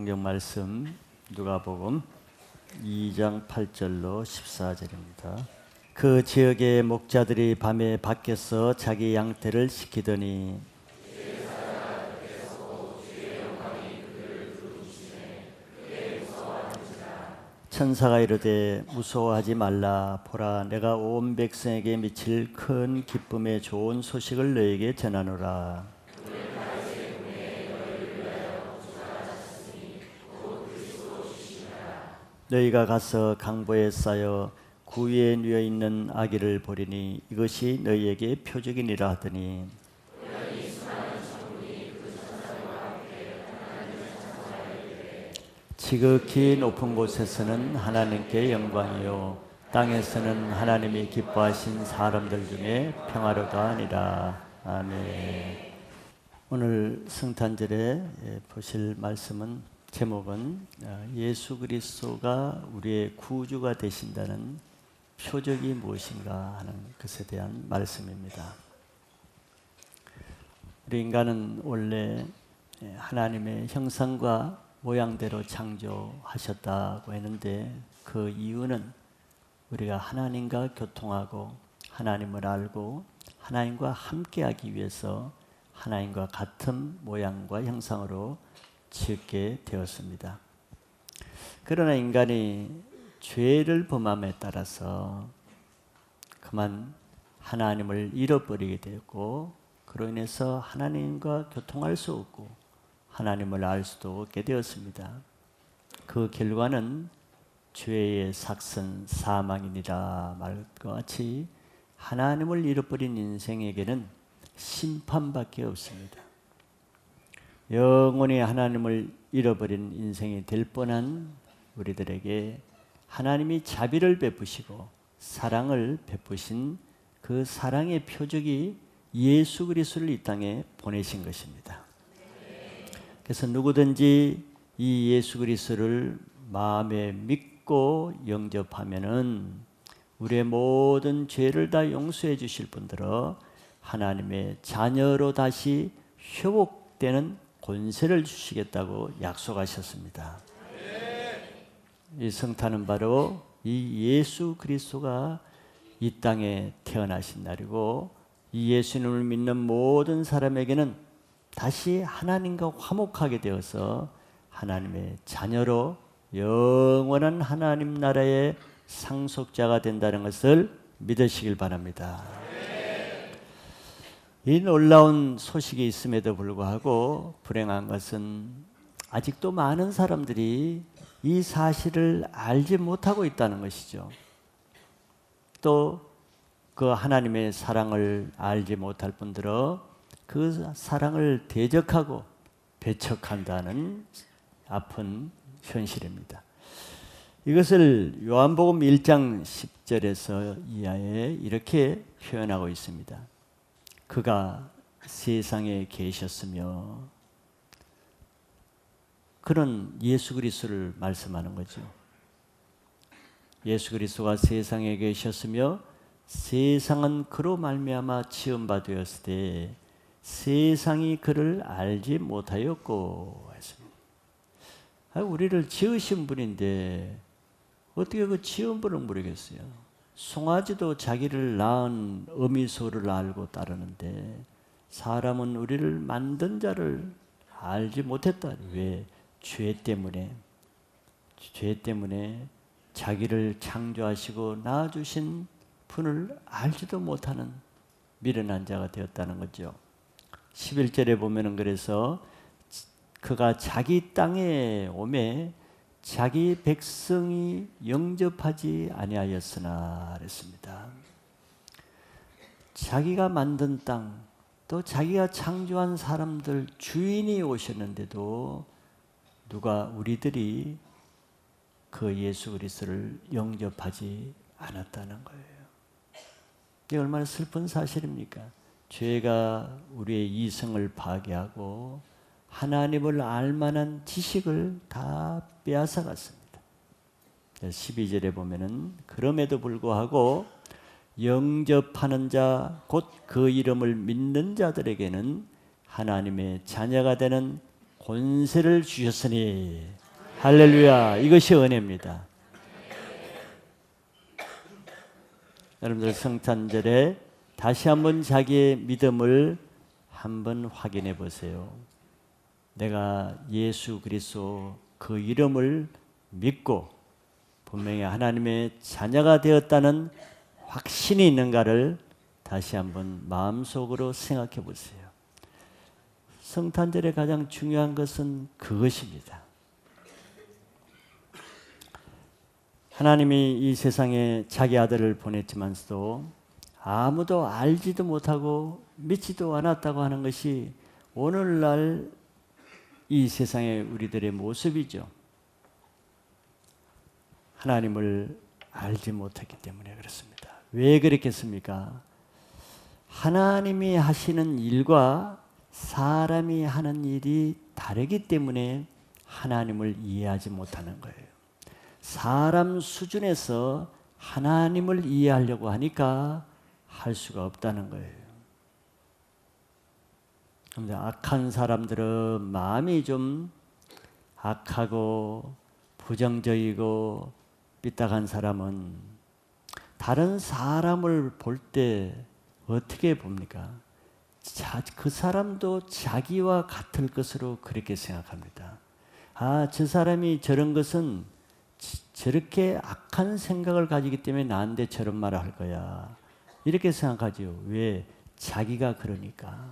성경 말씀 누가복음 2장 8절로 14절입니다. 그 지역의 목자들이 밤에 밖에서 자기 양떼를 시키더니 천사가 이르되 무서워하지 말라. 보라, 내가 온 백성에게 미칠 큰 기쁨의 좋은 소식을 너에게 전하노라. 너희가 가서 강보에 쌓여 구유에 누워 있는 아기를 보리니 이것이 너희에게 표적이니라 하더니 지극히 높은 곳에서는 하나님께 영광이요 땅에서는 하나님이 기뻐하신 사람들 중에 평화로가 아니라. 아멘. 오늘 성탄절에 보실 말씀은 제목은 예수 그리스도가 우리의 구주가 되신다는 표적이 무엇인가 하는 것에 대한 말씀입니다. 우리 인간은 원래 하나님의 형상과 모양대로 창조하셨다고 했는데 그 이유는 우리가 하나님과 교통하고 하나님을 알고 하나님과 함께하기 위해서 하나님과 같은 모양과 형상으로 짓게 되었습니다. 그러나 인간이 죄를 범함에 따라서 그만 하나님을 잃어버리게 되었고 그로 인해서 하나님과 교통할 수 없고 하나님을 알 수도 없게 되었습니다. 그 결과는 죄의 삭선 사망이니라 말과 같이 하나님을 잃어버린 인생에게는 심판밖에 없습니다. 영원히 하나님을 잃어버린 인생이 될 뻔한 우리들에게 하나님이 자비를 베푸시고 사랑을 베푸신 그 사랑의 표적이 예수 그리스도를 이 땅에 보내신 것입니다. 그래서 누구든지 이 예수 그리스도를 마음에 믿고 영접하면은 우리의 모든 죄를 다 용서해 주실 분들어 하나님의 자녀로 다시 회복되는 권세를 주시겠다고 약속하셨습니다. 이 성탄은 바로 이 예수 그리스도가 이 땅에 태어나신 날이고 이 예수님을 믿는 모든 사람에게는 다시 하나님과 화목하게 되어서 하나님의 자녀로 영원한 하나님 나라의 상속자가 된다는 것을 믿으시길 바랍니다. 이 놀라운 소식이 있음에도 불구하고 불행한 것은 아직도 많은 사람들이 이 사실을 알지 못하고 있다는 것이죠. 또 그 하나님의 사랑을 알지 못할 뿐더러 그 사랑을 대적하고 배척한다는 아픈 현실입니다. 이것을 요한복음 1장 10절에서 이하에 이렇게 표현하고 있습니다. 그가 세상에 계셨으며, 그런 예수 그리스도를 말씀하는 거죠. 예수 그리스도가 세상에 계셨으며 세상은 그로 말미암아 지음바 되었으되 세상이 그를 알지 못하였고 했습니다. 우리를 지으신 분인데 어떻게 그 지은 분을 모르겠어요. 송아지도 자기를 낳은 어미소를 알고 따르는데 사람은 우리를 만든 자를 알지 못했다. 왜? 죄 때문에 자기를 창조하시고 낳아주신 분을 알지도 못하는 미련한 자가 되었다는 거죠. 11절에 보면은 그래서 그가 자기 땅에 오매 자기 백성이 영접하지 아니하였으나 그랬습니다. 자기가 만든 땅, 또 자기가 창조한 사람들 주인이 오셨는데도 우리들이 그 예수 그리스도를 영접하지 않았다는 거예요. 이게 얼마나 슬픈 사실입니까? 죄가 우리의 이성을 파괴하고 하나님을 알만한 지식을 다 빼앗아갔습니다. 12절에 보면은 그럼에도 불구하고 영접하는 자, 곧 그 이름을 믿는 자들에게는 하나님의 자녀가 되는 권세를 주셨으니 할렐루야. 이것이 은혜입니다. 여러분들 성탄절에 다시 한번 자기의 믿음을 한번 확인해 보세요. 내가 예수 그리스도 그 이름을 믿고 분명히 하나님의 자녀가 되었다는 확신이 있는가를 다시 한번 마음속으로 생각해 보세요. 성탄절의 가장 중요한 것은 그것입니다. 하나님이 이 세상에 자기 아들을 보냈지만서도 아무도 알지도 못하고 믿지도 않았다고 하는 것이 오늘날 이 세상의 우리들의 모습이죠. 하나님을 알지 못했기 때문에 그렇습니다. 왜 그렇겠습니까? 하나님이 하시는 일과 사람이 하는 일이 다르기 때문에 하나님을 이해하지 못하는 거예요. 사람 수준에서 하나님을 이해하려고 하니까 할 수가 없다는 거예요. 그런데 악한 사람들은 마음이 좀 악하고 부정적이고 삐딱한 사람은 다른 사람을 볼 때 어떻게 봅니까? 그 사람도 자기와 같을 것으로 그렇게 생각합니다. 아, 저 사람이 저런 것은 저렇게 악한 생각을 가지기 때문에 나한테 저런 말을 할 거야. 이렇게 생각하죠. 왜? 자기가 그러니까.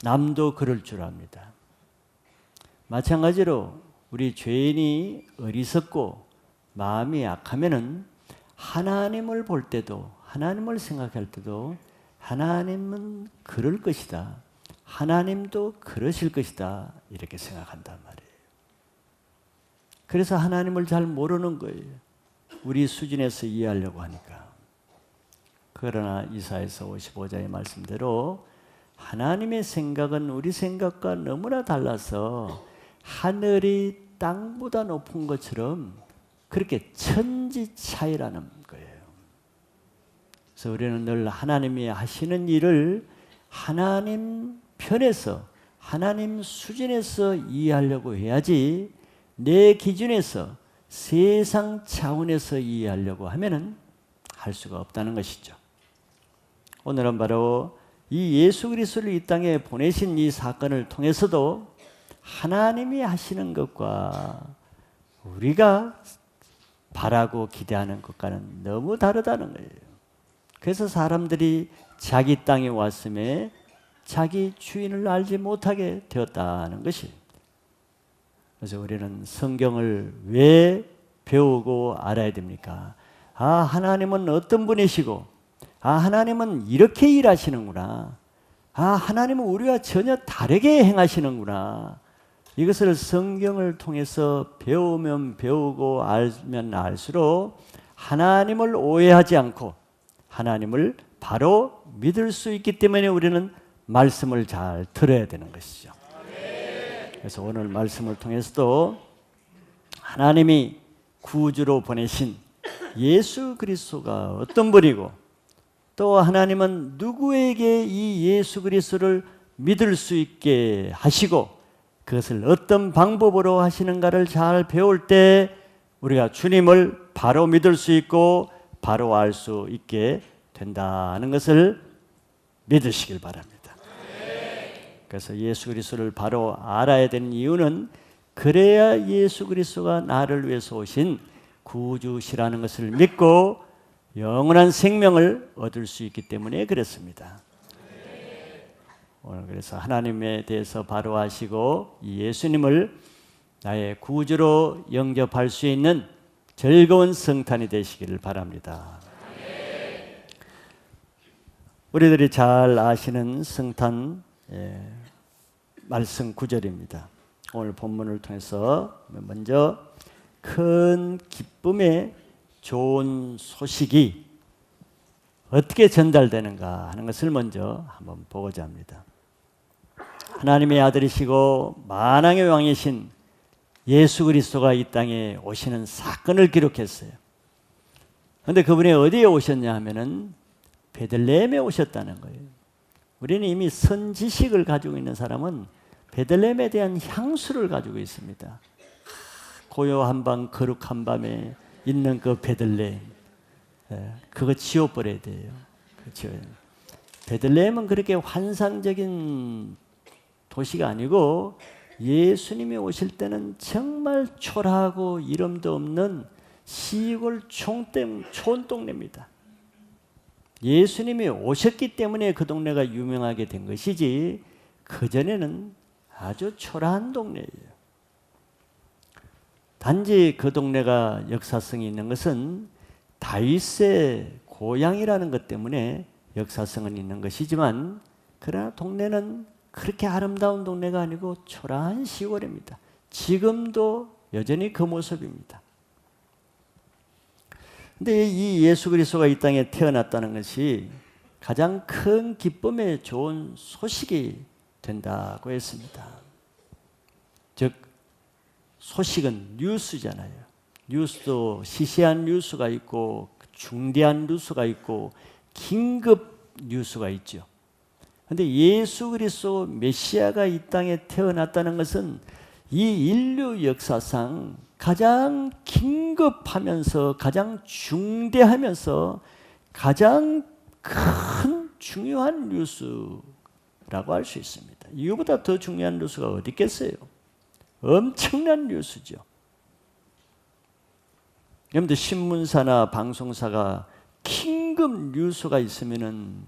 남도 그럴 줄 압니다. 마찬가지로 우리 죄인이 어리석고 마음이 약하면은 하나님을 볼 때도, 하나님을 생각할 때도 하나님은 그럴 것이다. 하나님도 그러실 것이다. 이렇게 생각한단 말이에요. 그래서 하나님을 잘 모르는 거예요. 우리 수준에서 이해하려고 하니까. 그러나 이사야서 55장의 말씀대로 하나님의 생각은 우리 생각과 너무나 달라서 하늘이 땅보다 높은 것처럼 그렇게 천지 차이라는 거예요. 그래서 우리는 늘 하나님이 하시는 일을 하나님 편에서, 하나님 수준에서 이해하려고 해야지 내 기준에서 세상 차원에서 이해하려고 하면은 할 수가 없다는 것이죠. 오늘은 바로 이 예수 그리스도를 이 땅에 보내신 이 사건을 통해서도 하나님이 하시는 것과 우리가 바라고 기대하는 것과는 너무 다르다는 거예요. 그래서 사람들이 자기 땅에 왔음에 자기 주인을 알지 못하게 되었다는 것이. 그래서 우리는 성경을 왜 배우고 알아야 됩니까? 아, 하나님은 어떤 분이시고, 아, 하나님은 이렇게 일하시는구나. 아, 하나님은 우리와 전혀 다르게 행하시는구나. 이것을 성경을 통해서 배우면 배우고 알면 알수록 하나님을 오해하지 않고 하나님을 바로 믿을 수 있기 때문에 우리는 말씀을 잘 들어야 되는 것이죠. 그래서 오늘 말씀을 통해서도 하나님이 구주로 보내신 예수 그리스도가 어떤 분이고 또 하나님은 누구에게 이 예수 그리스도를 믿을 수 있게 하시고 그것을 어떤 방법으로 하시는가를 잘 배울 때 우리가 주님을 바로 믿을 수 있고 바로 알 수 있게 된다는 것을 믿으시길 바랍니다. 그래서 예수 그리스도를 바로 알아야 되는 이유는 그래야 예수 그리스도가 나를 위해서 오신 구주시라는 것을 믿고 영원한 생명을 얻을 수 있기 때문에 그렇습니다. 오늘 그래서 하나님에 대해서 바로 아시고 이 예수님을 나의 구주로 영접할 수 있는 즐거운 성탄이 되시기를 바랍니다. 우리들이 잘 아시는 성탄 말씀 구절입니다. 오늘 본문을 통해서 먼저 큰 기쁨의 좋은 소식이 어떻게 전달되는가 하는 것을 먼저 한번 보고자 합니다. 하나님의 아들이시고 만왕의 왕이신 예수 그리스도가 이 땅에 오시는 사건을 기록했어요. 그런데 그분이 어디에 오셨냐 하면은 베들레헴에 오셨다는 거예요. 우리는 이미 선지식을 가지고 있는 사람은 베들레헴에 대한 향수를 가지고 있습니다. 고요한 밤 거룩한 밤에 있는 그 베들레헴, 그거 지워버려야 돼요. 그렇죠. 베들레헴은 그렇게 환상적인 도시가 아니고 예수님이 오실 때는 정말 초라하고 이름도 없는 시골 촌동네입니다. 예수님이 오셨기 때문에 그 동네가 유명하게 된 것이지 그전에는 아주 초라한 동네예요. 단지 그 동네가 역사성이 있는 것은 다윗의 고향이라는 것 때문에 역사성은 있는 것이지만 그러나 동네는 그렇게 아름다운 동네가 아니고 초라한 시골입니다. 지금도 여전히 그 모습입니다. 근데 이 예수 그리스도가 이 땅에 태어났다는 것이 가장 큰 기쁨에 좋은 소식이 된다고 했습니다. 즉 소식은 뉴스잖아요. 뉴스도 시시한 뉴스가 있고 중대한 뉴스가 있고 긴급 뉴스가 있죠. 그런데 예수 그리스도 메시아가 이 땅에 태어났다는 것은 이 인류 역사상 가장 긴급하면서 가장 중대하면서 가장 큰 중요한 뉴스라고 할 수 있습니다. 이거보다 더 중요한 뉴스가 어디 있겠어요? 엄청난 뉴스죠. 여러분들 신문사나 방송사가 긴급 뉴스가 있으면은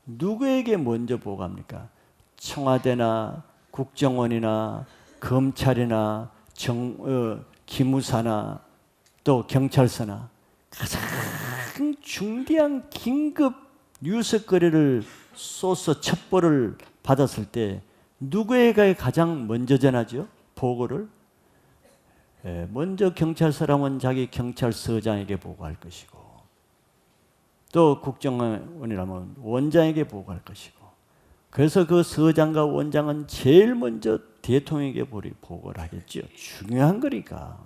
누구에게 먼저 보고합니까? 청와대나 국정원이나 검찰이나 기무사나 또 경찰서나 가장 중대한 긴급 뉴스거리를 쏘서 첩보를 받았을 때 누구에게 가장 먼저 전하죠? 보고를? 먼저 경찰서라면 자기 경찰서장에게 보고할 것이고 또 국정원이라면 원장에게 보고할 것이고 그래서 그 서장과 원장은 제일 먼저 대통령에게 보고를 하겠죠. 중요한 거니까.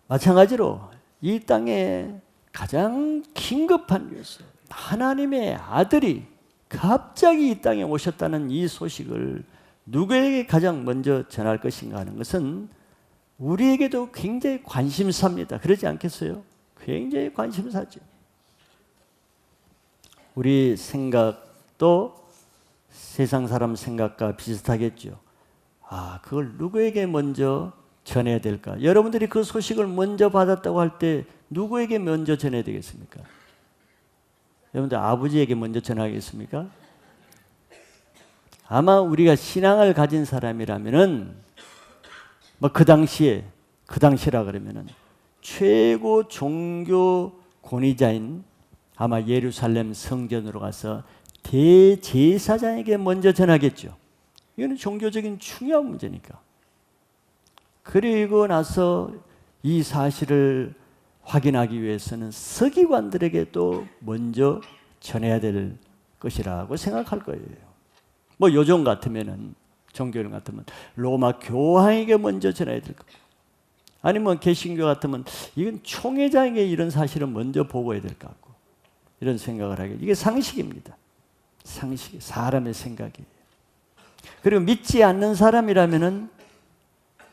마찬가지로 이 땅에 가장 긴급한 뉴스, 하나님의 아들이 갑자기 이 땅에 오셨다는 이 소식을 누구에게 가장 먼저 전할 것인가 하는 것은 우리에게도 굉장히 관심사입니다. 그러지 않겠어요? 굉장히 관심사죠. 우리 생각도 세상 사람 생각과 비슷하겠죠. 그걸 누구에게 먼저 전해야 될까? 여러분들이 그 소식을 먼저 받았다고 할 때 누구에게 먼저 전해야 되겠습니까? 여러분들 아버지에게 먼저 전하겠습니까? 아마 우리가 신앙을 가진 사람이라면은 그 당시라 그러면은 최고 종교 권위자인 아마 예루살렘 성전으로 가서 대제사장에게 먼저 전하겠죠. 이거는 종교적인 중요한 문제니까. 그리고 나서 이 사실을 확인하기 위해서는 서기관들에게 또 먼저 전해야 될 것이라고 생각할 거예요. 요즘 같으면은 종교령 같으면 로마 교황에게 먼저 전해야 될 거고, 아니면 개신교 같으면 이건 총회장에게 이런 사실을 먼저 보고해야 될 것 같고, 이런 생각을 하게. 이게 상식입니다. 상식, 사람의 생각이에요. 그리고 믿지 않는 사람이라면은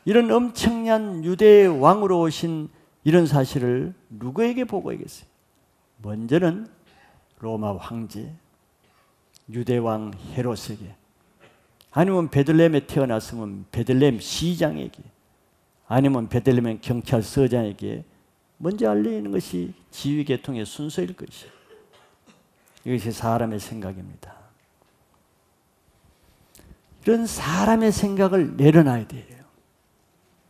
이런 엄청난 유대 왕으로 오신 이런 사실을 누구에게 보고하겠어요? 먼저는 로마 황제, 유대 왕 헤롯에게, 아니면 베들레헴에 태어났으면 베들레헴 시장에게, 아니면 베들레헴 경찰서장에게 먼저 알리는 것이 지휘계통의 순서일 것이에요. 이것이 사람의 생각입니다. 이런 사람의 생각을 내려놔야 돼요.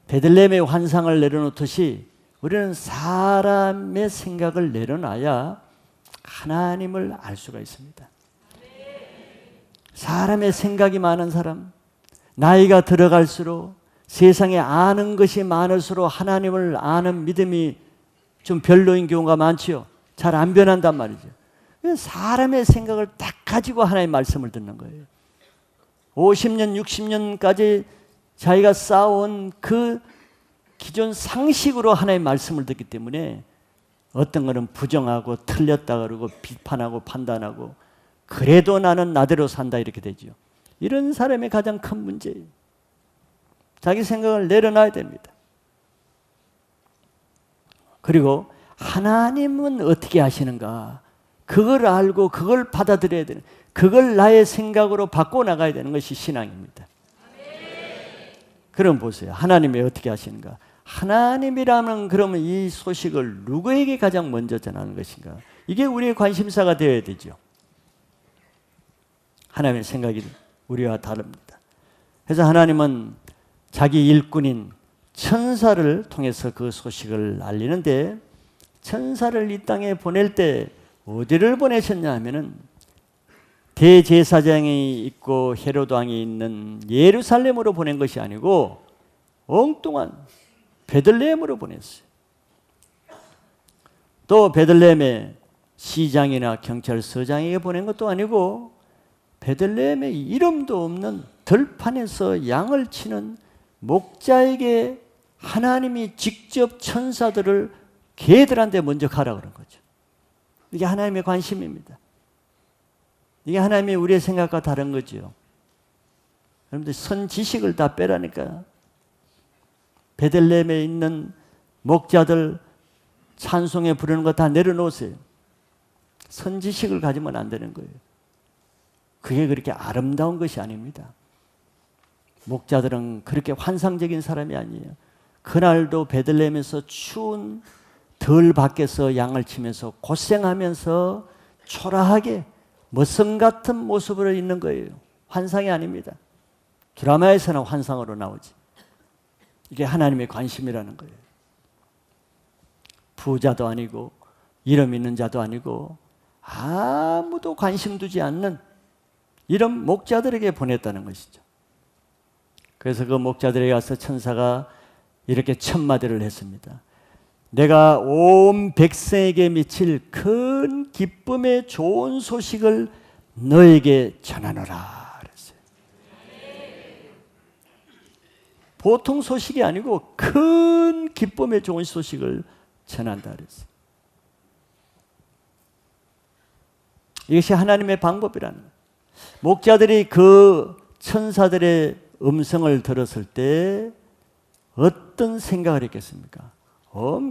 베들레헴의 환상을 내려놓듯이 우리는 사람의 생각을 내려놔야 하나님을 알 수가 있습니다. 사람의 생각이 많은 사람, 나이가 들어갈수록 세상에 아는 것이 많을수록 하나님을 아는 믿음이 좀 별로인 경우가 많지요. 잘 안 변한단 말이죠. 사람의 생각을 딱 가지고 하나님의 말씀을 듣는 거예요. 50년, 60년까지 자기가 쌓아온 그 기존 상식으로 하나님의 말씀을 듣기 때문에 어떤 거는 부정하고 틀렸다 그러고 비판하고 판단하고 그래도 나는 나대로 산다 이렇게 되죠. 이런 사람이 가장 큰 문제예요. 자기 생각을 내려놔야 됩니다. 그리고 하나님은 어떻게 하시는가? 그걸 알고 그걸 받아들여야 되는, 그걸 나의 생각으로 바꿔나가야 되는 것이 신앙입니다. 그럼 보세요. 하나님이 어떻게 하시는가? 하나님이라면 그러면 이 소식을 누구에게 가장 먼저 전하는 것인가? 이게 우리의 관심사가 되어야 되죠. 하나님의 생각이 우리와 다릅니다. 그래서 하나님은 자기 일꾼인 천사를 통해서 그 소식을 알리는데, 천사를 이 땅에 보낼 때 어디를 보내셨냐 하면은 대제사장이 있고 헤로드 왕이 있는 예루살렘으로 보낸 것이 아니고 엉뚱한 베들레헴으로 보냈어요. 또 베들레헴의 시장이나 경찰서장에게 보낸 것도 아니고 베들레헴에 이름도 없는 들판에서 양을 치는 목자에게 하나님이 직접 천사들을 개들한테 먼저 가라 그런 거죠. 이게 하나님의 관심입니다. 이게 하나님이 우리의 생각과 다른 거죠. 여러분들 선지식을 다 빼라니까. 베들레헴에 있는 목자들 찬송에 부르는 거 다 내려놓으세요. 선지식을 가지면 안 되는 거예요. 그게 그렇게 아름다운 것이 아닙니다. 목자들은 그렇게 환상적인 사람이 아니에요. 그날도 베들레헴에서 추운 덜 밖에서 양을 치면서 고생하면서 초라하게 머슴 같은 모습으로 있는 거예요. 환상이 아닙니다. 드라마에서는 환상으로 나오지. 이게 하나님의 관심이라는 거예요. 부자도 아니고 이름 있는 자도 아니고 아무도 관심 두지 않는 이런 목자들에게 보냈다는 것이죠. 그래서 그 목자들에게 가서 천사가 이렇게 첫마디를 했습니다. 내가 온 백성에게 미칠 큰 기쁨의 좋은 소식을 너에게 전하노라 그랬어요. 보통 소식이 아니고 큰 기쁨의 좋은 소식을 전한다 그랬어요. 이것이 하나님의 방법이라는 거예요. 목자들이 그 천사들의 음성을 들었을 때 어떤 생각을 했겠습니까?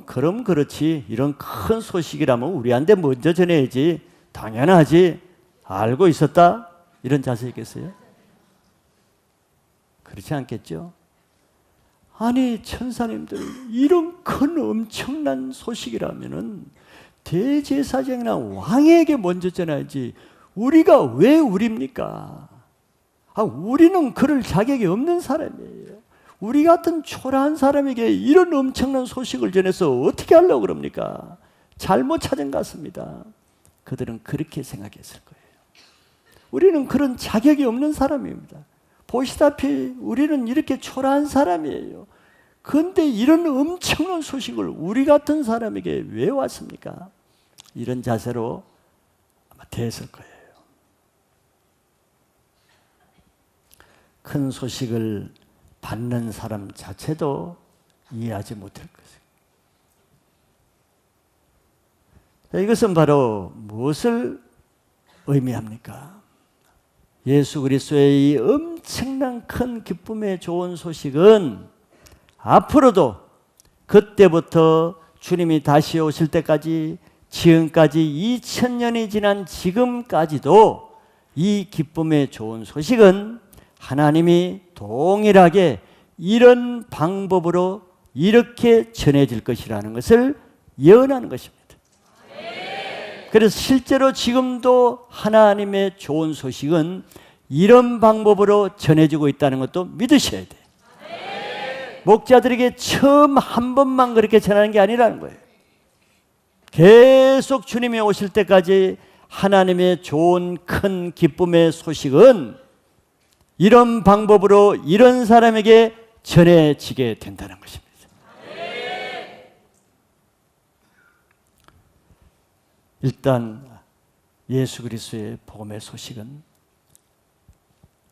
그럼 그렇지. 이런 큰 소식이라면 우리한테 먼저 전해야지. 당연하지. 알고 있었다. 이런 자세였겠어요? 그렇지 않겠죠? 아니 천사님들 이런 큰 엄청난 소식이라면은 대제사장이나 왕에게 먼저 전해야지. 우리가 왜 우리입니까? 우리는 그럴 자격이 없는 사람이에요. 우리 같은 초라한 사람에게 이런 엄청난 소식을 전해서 어떻게 하려고 그럽니까? 잘못 찾은 것 같습니다. 그들은 그렇게 생각했을 거예요. 우리는 그런 자격이 없는 사람입니다. 보시다시피 우리는 이렇게 초라한 사람이에요. 그런데 이런 엄청난 소식을 우리 같은 사람에게 왜 왔습니까? 이런 자세로 아마 대했을 거예요. 큰 소식을 받는 사람 자체도 이해하지 못할 것입니다. 이것은 바로 무엇을 의미합니까? 예수 그리스도의 이 엄청난 큰 기쁨의 좋은 소식은 앞으로도 그때부터 주님이 다시 오실 때까지 지금까지 2000년이 지난 지금까지도 이 기쁨의 좋은 소식은 하나님이 동일하게 이런 방법으로 이렇게 전해질 것이라는 것을 예언하는 것입니다. 그래서 실제로 지금도 하나님의 좋은 소식은 이런 방법으로 전해지고 있다는 것도 믿으셔야 돼요. 목자들에게 처음 한 번만 그렇게 전하는 게 아니라는 거예요. 계속 주님이 오실 때까지 하나님의 좋은 큰 기쁨의 소식은 이런 방법으로 이런 사람에게 전해지게 된다는 것입니다. 일단 예수 그리스도의 복음의 소식은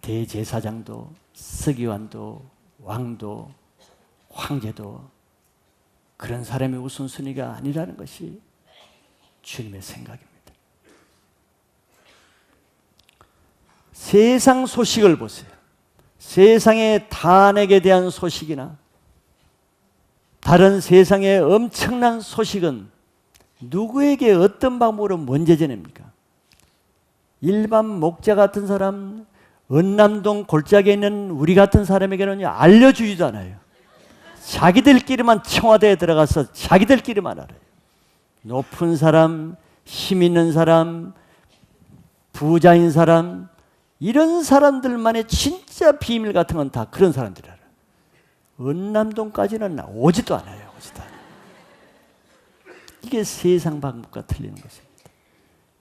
대제사장도 서기관도 왕도 황제도 그런 사람의 우선순위가 아니라는 것이 주님의 생각입니다. 세상 소식을 보세요. 세상의 탄핵에 대한 소식이나 다른 세상의 엄청난 소식은 누구에게 어떤 방법으로 먼저 전합니까? 일반 목자 같은 사람, 은남동 골짜기에 있는 우리 같은 사람에게는 알려주지도 않아요. 자기들끼리만 청와대에 들어가서 자기들끼리만 알아요. 높은 사람, 힘 있는 사람, 부자인 사람, 이런 사람들만의 진짜 비밀 같은 건 다 그런 사람들이 알아요. 은남동까지는 오지도 않아요. 오지도 않아요. 이게 세상 방법과 틀리는 것입니다.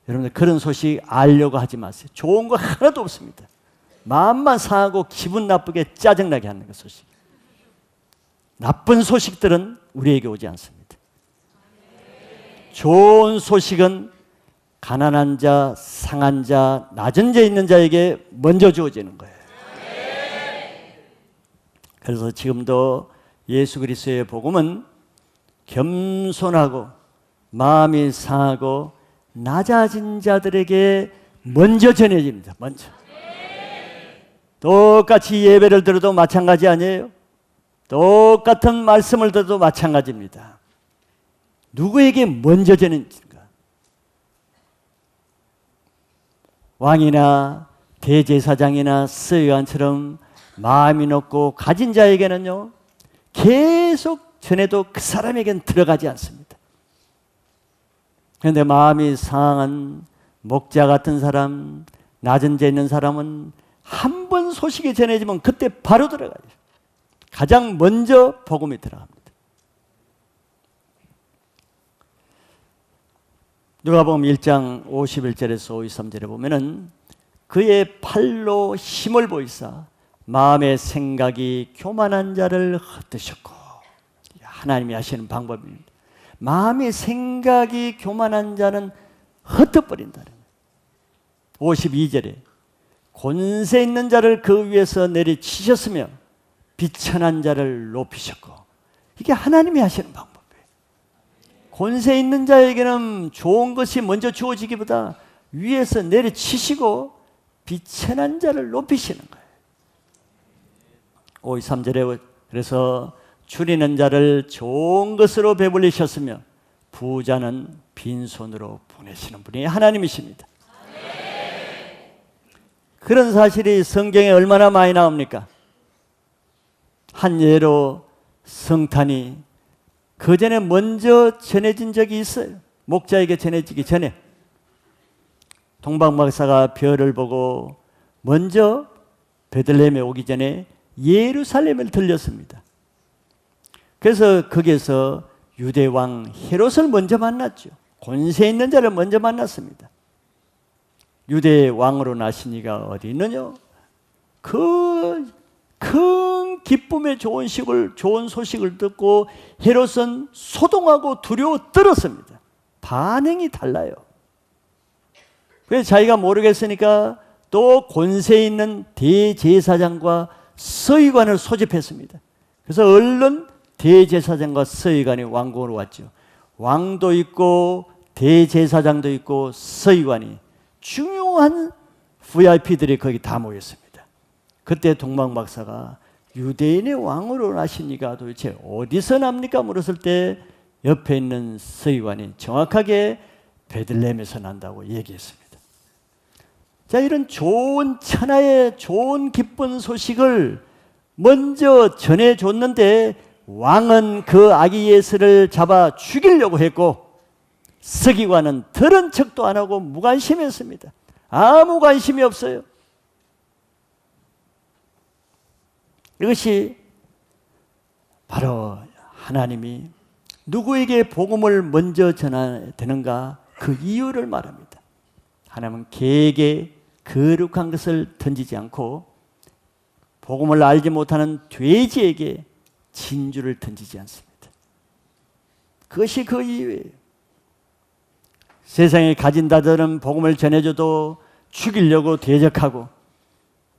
여러분들 그런 소식 알려고 하지 마세요. 좋은 거 하나도 없습니다. 마음만 상하고 기분 나쁘게 짜증나게 하는 그 소식. 나쁜 소식들은 우리에게 오지 않습니다. 좋은 소식은 가난한 자, 상한 자, 낮은 자 있는 자에게 먼저 주어지는 거예요. 그래서 지금도 예수 그리스도의 복음은 겸손하고 마음이 상하고 낮아진 자들에게 먼저 전해집니다. 먼저. 똑같이 예배를 들어도 마찬가지 아니에요? 똑같은 말씀을 들어도 마찬가지입니다. 누구에게 먼저 전해집니까? 왕이나 대제사장이나 서기관처럼 마음이 높고 가진 자에게는요, 계속 전해도 그 사람에게는 들어가지 않습니다. 그런데 마음이 상한 목자 같은 사람, 낮은 데 있는 사람은 한 번 소식이 전해지면 그때 바로 들어가요. 가장 먼저 복음이 들어갑니다. 누가복음 1장 51절에서 53절에 보면은 그의 팔로 힘을 보이사 마음의 생각이 교만한 자를 흩으셨고, 하나님이 하시는 방법입니다. 마음의 생각이 교만한 자는 흩어버린다. 52절에 권세 있는 자를 그 위에서 내리치셨으며 비천한 자를 높이셨고, 이게 하나님이 하시는 방법이에요. 권세 있는 자에게는 좋은 것이 먼저 주어지기보다 위에서 내리치시고 비천한 자를 높이시는 거예요. 53절에 그래서 줄이는 자를 좋은 것으로 배불리셨으며 부자는 빈손으로 보내시는 분이 하나님이십니다. 그런 사실이 성경에 얼마나 많이 나옵니까? 한 예로 성탄이 그 전에 먼저 전해진 적이 있어요. 목자에게 전해지기 전에 동방박사가 별을 보고 먼저 베들레헴에 오기 전에 예루살렘을 들렸습니다. 그래서 거기에서 유대왕 헤롯을 먼저 만났죠. 권세 있는 자를 먼저 만났습니다. 유대 왕으로 나신 이가 어디 있느냐? 그 큰 기쁨의 좋은 소식을 듣고 헤롯은 소동하고 두려워 떨었습니다. 반응이 달라요. 그래서 자기가 모르겠으니까 또 권세 있는 대제사장과 서기관을 소집했습니다. 그래서 얼른 대제사장과 서기관이 왕궁으로 왔죠. 왕도 있고 대제사장도 있고 서기관이 중요한 VIP들이 거기 다 모였습니다. 그때 동방박사가 유대인의 왕으로 나신 이가 도대체 어디서 납니까? 물었을 때 옆에 있는 서기관이 정확하게 베들레헴에서 난다고 얘기했습니다. 자, 이런 좋은 천하의 좋은 기쁜 소식을 먼저 전해줬는데 왕은 그 아기 예수를 잡아 죽이려고 했고 서기관은 들은 척도 안 하고 무관심했습니다. 아무 관심이 없어요. 이것이 바로 하나님이 누구에게 복음을 먼저 전해야 되는가 그 이유를 말합니다. 하나님은 개에게 거룩한 것을 던지지 않고 복음을 알지 못하는 돼지에게 진주를 던지지 않습니다. 그것이 그 이유예요. 세상에 가진 자들은 복음을 전해줘도 죽이려고 대적하고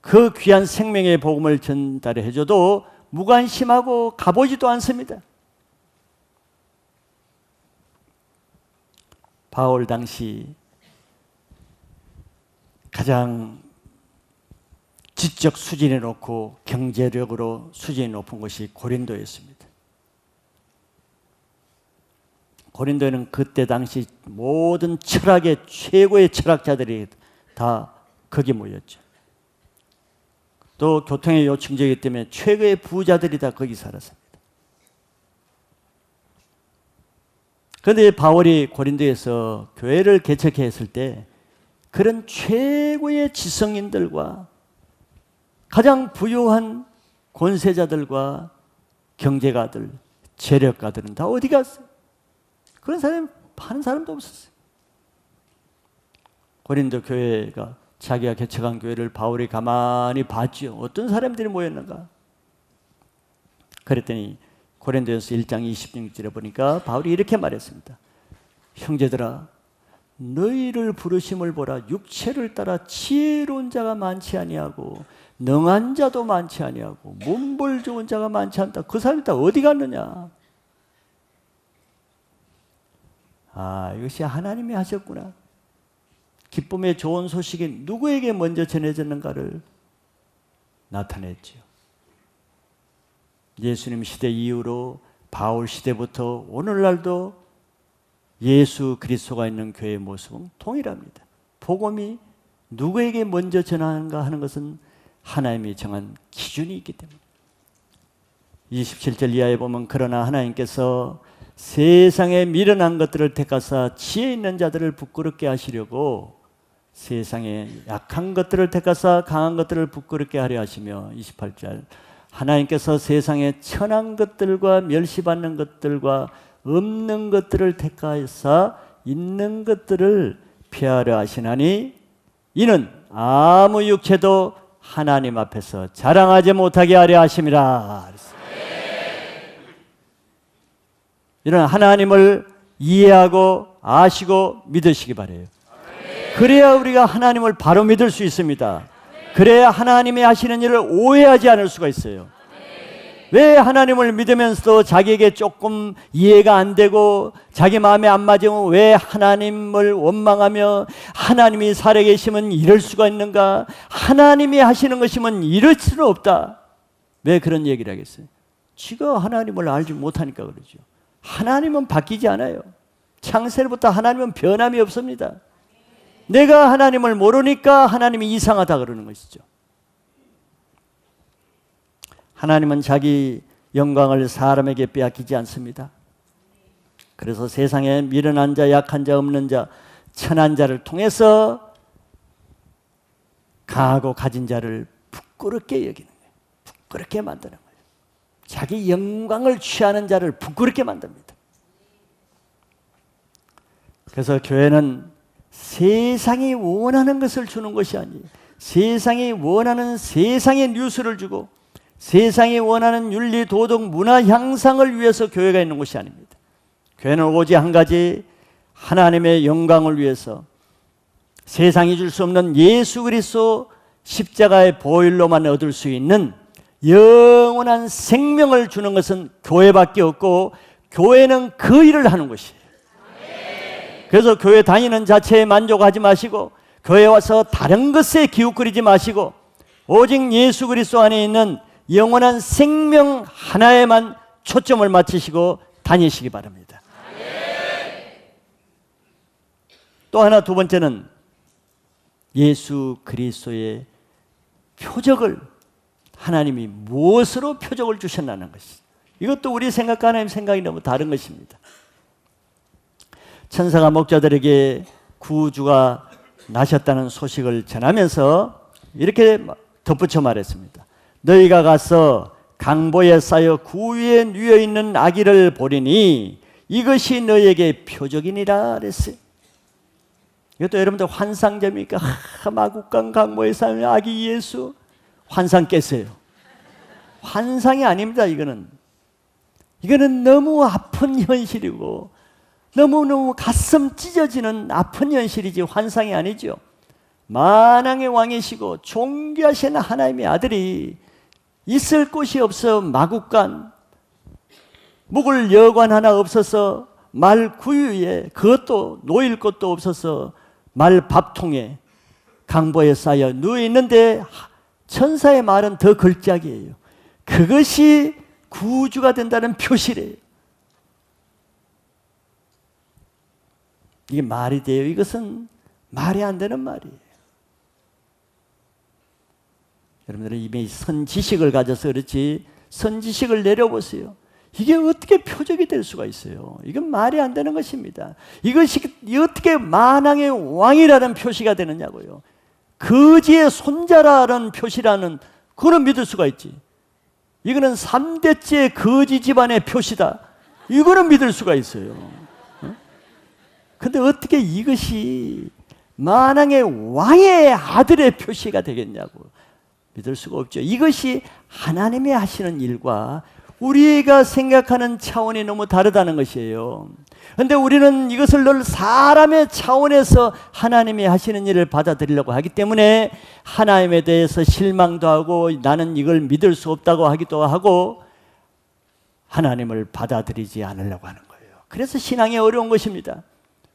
그 귀한 생명의 복음을 전달해 해줘도 무관심하고 가보지도 않습니다. 바울 당시 가장 지적 수준이 높고 경제력으로 수준이 높은 것이 고린도였습니다. 고린도에는 그때 당시 모든 철학의 최고의 철학자들이 다 거기 모였죠. 또 교통의 요충지이기 때문에 최고의 부자들이 다 거기 살았습니다. 그런데 바울이 고린도에서 교회를 개척해 했을 때 그런 최고의 지성인들과 가장 부유한 권세자들과 경제가들, 재력가들은 다 어디 갔어요? 그런 사람이 한 사람도 없었어요. 고린도 교회가 자기가 개척한 교회를 바울이 가만히 봤죠. 어떤 사람들이 모였는가? 그랬더니 고린도전서 1장 26절에 보니까 바울이 이렇게 말했습니다. 형제들아, 너희를 부르심을 보라. 육체를 따라 지혜로운 자가 많지 아니하고 능한 자도 많지 아니하고 문벌 좋은 자가 많지 않다. 그 사람이 다 어디 갔느냐? 아, 이것이 하나님이 하셨구나. 기쁨의 좋은 소식이 누구에게 먼저 전해졌는가를 나타냈죠. 예수님 시대 이후로 바울 시대부터 오늘날도 예수 그리스도가 있는 교회의 모습은 동일합니다. 복음이 누구에게 먼저 전하는가 하는 것은 하나님이 정한 기준이 있기 때문에. 27절 이하에 보면 그러나 하나님께서 세상에 미련한 것들을 택하사 지혜 있는 자들을 부끄럽게 하시려고 세상에 약한 것들을 택하사 강한 것들을 부끄럽게 하려 하시며 28절 하나님께서 세상에 천한 것들과 멸시받는 것들과 없는 것들을 택하사 있는 것들을 폐하려 하시나니 이는 아무 육체도 하나님 앞에서 자랑하지 못하게 하려 하심이라. 이런 하나님을 이해하고 아시고 믿으시기 바라요. 그래야 우리가 하나님을 바로 믿을 수 있습니다. 그래야 하나님이 하시는 일을 오해하지 않을 수가 있어요. 왜 하나님을 믿으면서도 자기에게 조금 이해가 안 되고 자기 마음에 안 맞으면 왜 하나님을 원망하며 하나님이 살아계시면 이럴 수가 있는가? 하나님이 하시는 것이면 이럴 수는 없다. 왜 그런 얘기를 하겠어요? 지가 하나님을 알지 못하니까 그러죠. 하나님은 바뀌지 않아요. 창세부터 하나님은 변함이 없습니다. 내가 하나님을 모르니까 하나님이 이상하다 그러는 것이죠. 하나님은 자기 영광을 사람에게 빼앗기지 않습니다. 그래서 세상에 미련한 자, 약한 자, 없는 자, 천한 자를 통해서 강하고 가진 자를 부끄럽게 여기는 거예요. 부끄럽게 만드는 거예요. 자기 영광을 취하는 자를 부끄럽게 만듭니다. 그래서 교회는 세상이 원하는 것을 주는 것이 아니에요. 세상이 원하는 세상의 뉴스를 주고 세상이 원하는 윤리, 도덕, 문화 향상을 위해서 교회가 있는 것이 아닙니다. 교회는 오직 한 가지 하나님의 영광을 위해서 세상이 줄 수 없는 예수 그리스도 십자가의 보혈로만 얻을 수 있는 영원한 생명을 주는 것은 교회밖에 없고 교회는 그 일을 하는 것이에요. 그래서 교회 다니는 자체에 만족하지 마시고 교회 와서 다른 것에 기웃거리지 마시고 오직 예수 그리스도 안에 있는 영원한 생명 하나에만 초점을 맞추시고 다니시기 바랍니다. 또 하나 두 번째는 예수 그리스도의 표적을 하나님이 무엇으로 표적을 주셨나는 것이 이것도 우리 생각과 하나님 생각이 너무 다른 것입니다. 천사가 목자들에게 구주가 나셨다는 소식을 전하면서 이렇게 덧붙여 말했습니다. 너희가 가서 강보에 쌓여 구유에 누워 있는 아기를 보리니 이것이 너희에게 표적이니라 그랬어요. 이것도 여러분들 환상점이니까 마국강 강보에 쌓여 아기 예수 환상 깼어요. 환상이 아닙니다. 이거는 너무 아픈 현실이고 너무너무 가슴 찢어지는 아픈 현실이지 환상이 아니죠. 만왕의 왕이시고 존귀하신 하나님의 아들이 있을 곳이 없어 마국간 묵을 여관 하나 없어서 말 구유에 그것도 놓일 곳도 없어서 말 밥통에 강보에 쌓여 누워 있는데 천사의 말은 더 걸작이에요. 그것이 구주가 된다는 표시래요. 이게 말이 돼요? 이것은 말이 안 되는 말이에요. 여러분들은 이미 선지식을 가져서 그렇지 선지식을 내려보세요. 이게 어떻게 표적이 될 수가 있어요? 이건 말이 안 되는 것입니다. 이것이 어떻게 만왕의 왕이라는 표시가 되느냐고요. 거지의 손자라는 표시라는 그거는 믿을 수가 있지. 이거는 3대째 거지 집안의 표시다. 이거는 믿을 수가 있어요. 근데 어떻게 이것이 만왕의 왕의 아들의 표시가 되겠냐고. 믿을 수가 없죠. 이것이 하나님이 하시는 일과 우리가 생각하는 차원이 너무 다르다는 것이에요. 그런데 우리는 이것을 늘 사람의 차원에서 하나님이 하시는 일을 받아들이려고 하기 때문에 하나님에 대해서 실망도 하고 나는 이걸 믿을 수 없다고 하기도 하고 하나님을 받아들이지 않으려고 하는 거예요. 그래서 신앙이 어려운 것입니다.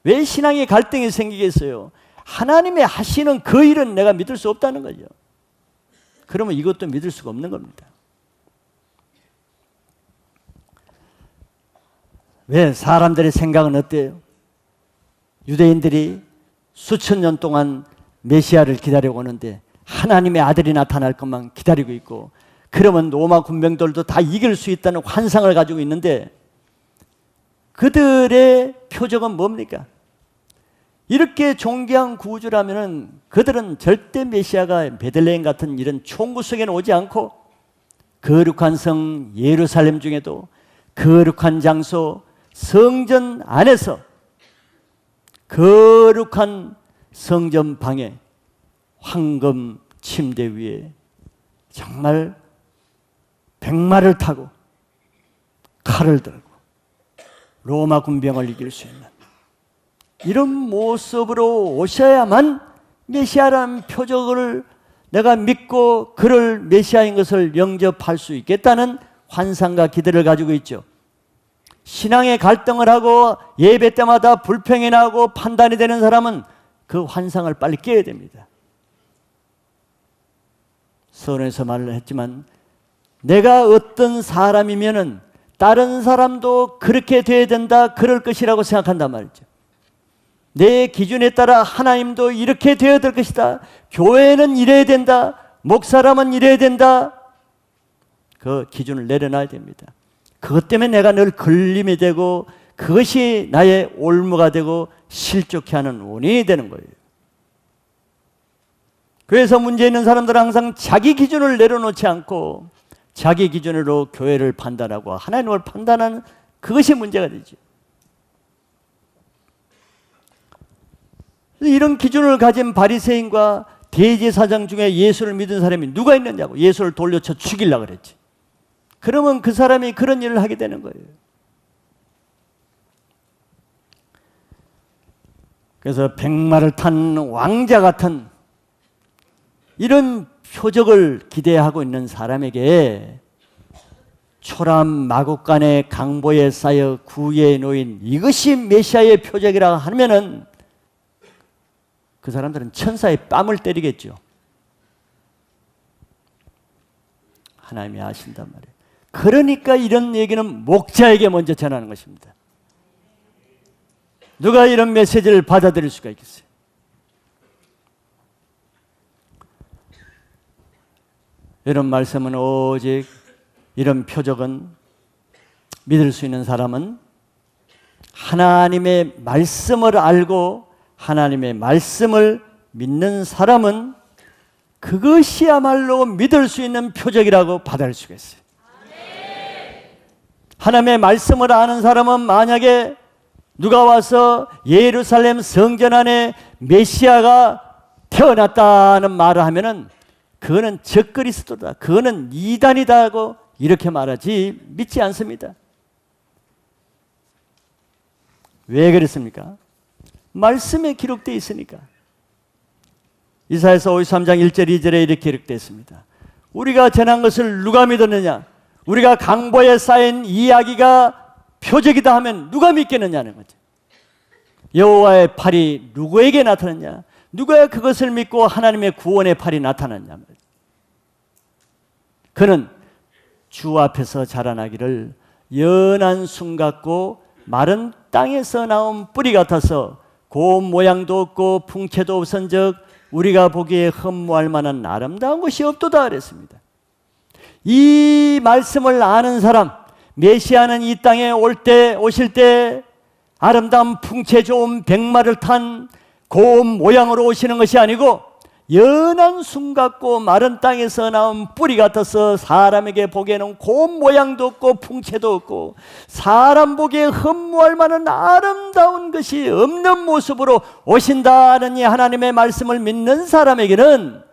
왜 신앙의 갈등이 생기겠어요? 하나님이 하시는 그 일은 내가 믿을 수 없다는 거죠. 그러면 이것도 믿을 수가 없는 겁니다. 왜? 사람들의 생각은 어때요? 유대인들이 수천 년 동안 메시아를 기다리고 오는데 하나님의 아들이 나타날 것만 기다리고 있고, 그러면 로마 군병들도 다 이길 수 있다는 환상을 가지고 있는데 그들의 표적은 뭡니까? 이렇게 존귀한 구주라면은 그들은 절대 메시아가 베들레헴 같은 이런 총구석에는 오지 않고 거룩한 성 예루살렘 중에도 거룩한 장소 성전 안에서 거룩한 성전 방에 황금 침대 위에 정말 백마를 타고 칼을 들고 로마 군병을 이길 수 있는 이런 모습으로 오셔야만 메시아라는 표적을 내가 믿고 그를 메시아인 것을 영접할 수 있겠다는 환상과 기대를 가지고 있죠. 신앙의 갈등을 하고 예배 때마다 불평이 나고 판단이 되는 사람은 그 환상을 빨리 깨야 됩니다. 서론에서 말을 했지만 내가 어떤 사람이면은 다른 사람도 그렇게 돼야 된다, 그럴 것이라고 생각한단 말이죠. 내 기준에 따라 하나님도 이렇게 되어야 될 것이다. 교회는 이래야 된다. 목사라면 이래야 된다. 그 기준을 내려놔야 됩니다. 그것 때문에 내가 늘 걸림이 되고 그것이 나의 올무가 되고 실족해 하는 원인이 되는 거예요. 그래서 문제 있는 사람들은 항상 자기 기준을 내려놓지 않고 자기 기준으로 교회를 판단하고 하나님을 판단하는 그것이 문제가 되죠. 이런 기준을 가진 바리새인과 대제사장 중에 예수를 믿은 사람이 누가 있느냐고. 예수를 돌려쳐 죽이려고 그랬지. 그러면 그 사람이 그런 일을 하게 되는 거예요. 그래서 백마를 탄 왕자 같은 이런 표적을 기대하고 있는 사람에게 초람 마국간의 강보에 쌓여 구에 놓인 이것이 메시아의 표적이라 하면은 그 사람들은 천사의 뺨을 때리겠죠. 하나님이 아신단 말이에요. 그러니까 이런 얘기는 목자에게 먼저 전하는 것입니다. 누가 이런 메시지를 받아들일 수가 있겠어요? 이런 말씀은 오직 이런 표적은 믿을 수 있는 사람은 하나님의 말씀을 알고 하나님의 말씀을 믿는 사람은 그것이야말로 믿을 수 있는 표적이라고 받아들일 수가 있어요. 하나님의 말씀을 아는 사람은 만약에 누가 와서 예루살렘 성전 안에 메시아가 태어났다는 말을 하면은 그거는 적그리스도다, 그거는 이단이다 하고 이렇게 말하지 믿지 않습니다. 왜 그랬습니까? 말씀에 기록되어 있으니까. 이사야서 53장 1절 2절에 이렇게 기록되어 있습니다. 우리가 전한 것을 누가 믿었느냐? 우리가 강보에 쌓인 이야기가 표적이다 하면 누가 믿겠느냐는 거죠. 여호와의 팔이 누구에게 나타났냐? 누가 그것을 믿고 하나님의 구원의 팔이 나타났냐? 그는 주 앞에서 자라나기를 연한 순 같고 마른 땅에서 나온 뿌리 같아서 고운 모양도 없고 풍채도 없은즉 우리가 보기에 흠모할 만한 아름다운 것이 없도다 그랬습니다. 이 말씀을 아는 사람, 메시아는 이 땅에 오실 때 아름다운 풍채 좋은 백마를 탄 고운 모양으로 오시는 것이 아니고 연한 순 같고 마른 땅에서 나온 뿌리 같아서 사람에게 보기에는 고운 모양도 없고 풍채도 없고 사람 보기에 흠모할 만한 아름다운 것이 없는 모습으로 오신다는 이 하나님의 말씀을 믿는 사람에게는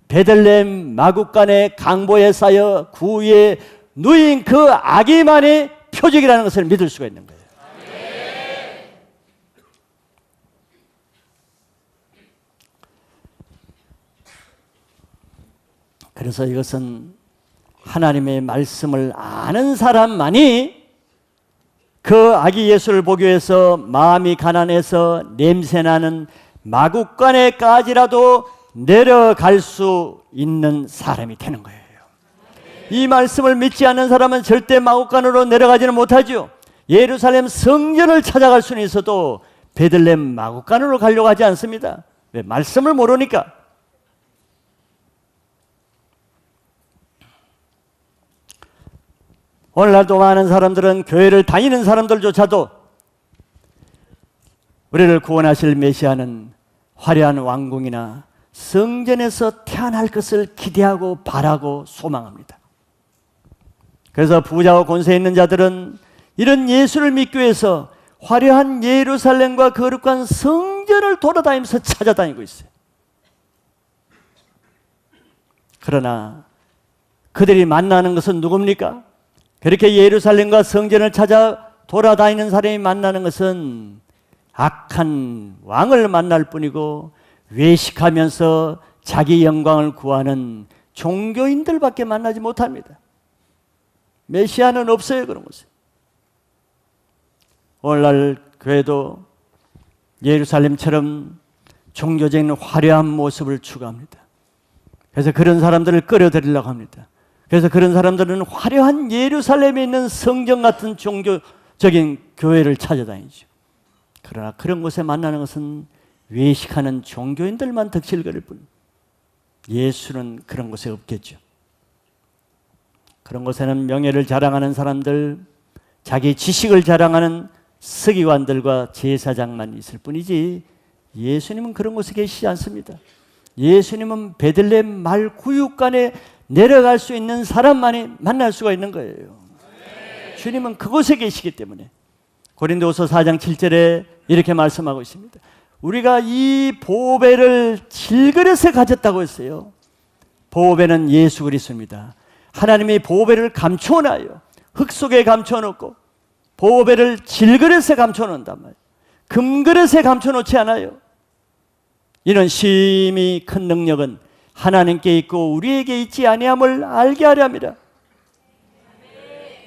베들레헴 마구간의 강보에 쌓여 구유에 누인 그 아기만의 표적이라는 것을 믿을 수가 있는 거예요. 그래서 이것은 하나님의 말씀을 아는 사람만이 그 아기 예수를 보기 위해서 마음이 가난해서 냄새나는 마구간에까지라도 내려갈 수 있는 사람이 되는 거예요. 이 말씀을 믿지 않는 사람은 절대 마구간으로 내려가지는 못하죠. 예루살렘 성전을 찾아갈 수는 있어도 베들레헴 마구간으로 가려고 하지 않습니다. 왜? 말씀을 모르니까. 오늘날도 많은 사람들은 교회를 다니는 사람들조차도 우리를 구원하실 메시아는 화려한 왕궁이나 성전에서 태어날 것을 기대하고 바라고 소망합니다. 그래서 부자와 권세 있는 자들은 이런 예수를 믿기 위해서 화려한 예루살렘과 거룩한 성전을 돌아다니면서 찾아다니고 있어요. 그러나 그들이 만나는 것은 누굽니까? 그렇게 예루살렘과 성전을 찾아 돌아다니는 사람이 만나는 것은 악한 왕을 만날 뿐이고 외식하면서 자기 영광을 구하는 종교인들밖에 만나지 못합니다. 메시아는 없어요, 그런 곳에. 오늘날 교회도 예루살렘처럼 종교적인 화려한 모습을 추구합니다. 그래서 그런 사람들을 끌어들이려고 합니다. 그래서 그런 사람들은 화려한 예루살렘에 있는 성전 같은 종교적인 교회를 찾아다니죠. 그러나 그런 곳에 만나는 것은 외식하는 종교인들만 덕실거릴 뿐, 예수는 그런 곳에 없겠죠. 그런 곳에는 명예를 자랑하는 사람들, 자기 지식을 자랑하는 서기관들과 제사장만 있을 뿐이지 예수님은 그런 곳에 계시지 않습니다. 예수님은 베들레헴 말 구육간에 내려갈 수 있는 사람만이 만날 수가 있는 거예요. 주님은 그곳에 계시기 때문에 고린도후서 4장 7절에 이렇게 말씀하고 있습니다. 우리가 이 보배를 질그릇에 가졌다고 했어요. 보배는 예수 그리스도입니다. 하나님이 보배를 감춰놔요. 흙 속에 감춰놓고 보배를 질그릇에 감춰놓는단 말이에요. 금그릇에 감춰놓지 않아요. 이런 심히 큰 능력은 하나님께 있고 우리에게 있지 아니함을 알게 하려 함이라.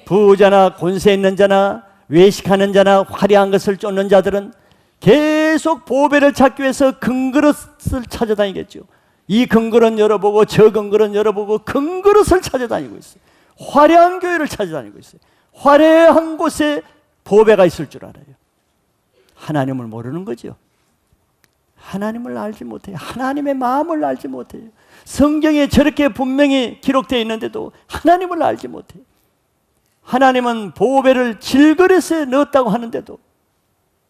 부자나 권세 있는 자나 외식하는 자나 화려한 것을 쫓는 자들은 계속 보배를 찾기 위해서 금그릇을 찾아다니겠죠. 이 금그릇 열어보고 저 금그릇 열어보고 금그릇을 찾아다니고 있어요. 화려한 교회를 찾아다니고 있어요. 화려한 곳에 보배가 있을 줄 알아요. 하나님을 모르는 거죠. 하나님을 알지 못해요. 하나님의 마음을 알지 못해요. 성경에 저렇게 분명히 기록되어 있는데도 하나님을 알지 못해요. 하나님은 보배를 질그릇에 넣었다고 하는데도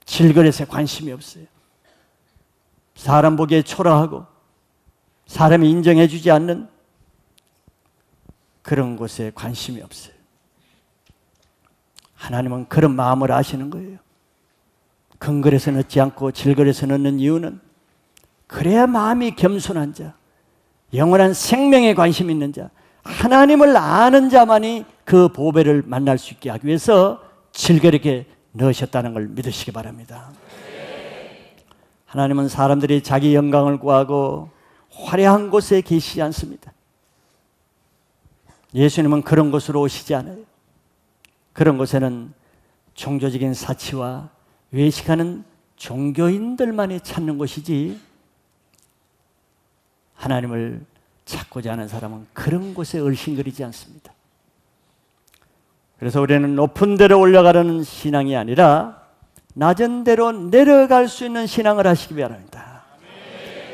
질그릇에 관심이 없어요. 사람 보기에 초라하고 사람이 인정해 주지 않는 그런 곳에 관심이 없어요. 하나님은 그런 마음을 아시는 거예요. 금그릇에 넣지 않고 질그릇에 넣는 이유는 그래야 마음이 겸손한 자, 영원한 생명에 관심 있는 자, 하나님을 아는 자만이 그 보배를 만날 수 있게 하기 위해서 질그릇에 넣으셨다는 걸 믿으시기 바랍니다. 하나님은 사람들이 자기 영광을 구하고 화려한 곳에 계시지 않습니다. 예수님은 그런 곳으로 오시지 않아요. 그런 곳에는 종교적인 사치와 외식하는 종교인들만이 찾는 곳이지 하나님을 찾고자 하는 사람은 그런 곳에 얼씬거리지 않습니다. 그래서 우리는 높은 데로 올라가려는 신앙이 아니라 낮은 데로 내려갈 수 있는 신앙을 하시기 바랍니다.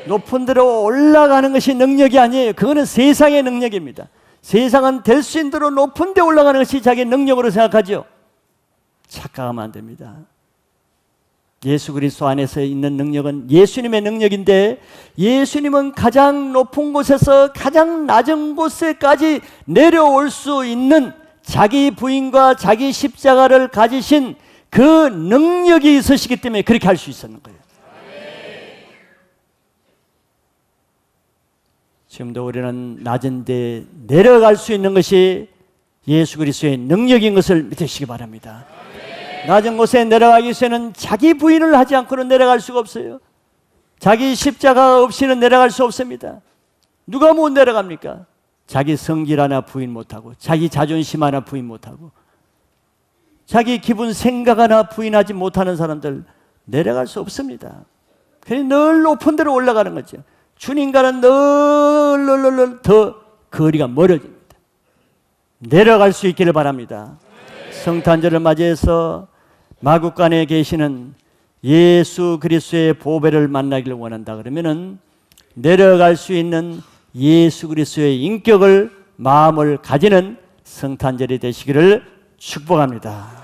높은 데로 올라가는 것이 능력이 아니에요. 그거는 세상의 능력입니다. 세상은 될 수 있는 대로 높은 데 올라가는 것이 자기의 능력으로 생각하죠. 착각하면 안 됩니다. 예수 그리스도 안에서 있는 능력은 예수님의 능력인데, 예수님은 가장 높은 곳에서 가장 낮은 곳에까지 내려올 수 있는 자기 부인과 자기 십자가를 가지신 그 능력이 있으시기 때문에 그렇게 할 수 있었는 거예요. 지금도 우리는 낮은 데 내려갈 수 있는 것이 예수 그리스도의 능력인 것을 믿으시기 바랍니다. 낮은 곳에 내려가기 위해서는 자기 부인을 하지 않고는 내려갈 수가 없어요. 자기 십자가 없이는 내려갈 수 없습니다. 누가 못 내려갑니까? 자기 성질 하나 부인 못하고, 자기 자존심 하나 부인 못하고, 자기 기분 생각 하나 부인하지 못하는 사람들 내려갈 수 없습니다. 그냥 늘 높은 데로 올라가는 거죠. 주님과는 늘 더 거리가 멀어집니다. 내려갈 수 있기를 바랍니다. 성탄절을 맞이해서 마국간에 계시는 예수 그리스도의 보배를 만나기를 원한다 그러면은 내려갈 수 있는 예수 그리스도의 인격을, 마음을 가지는 성탄절이 되시기를 축복합니다.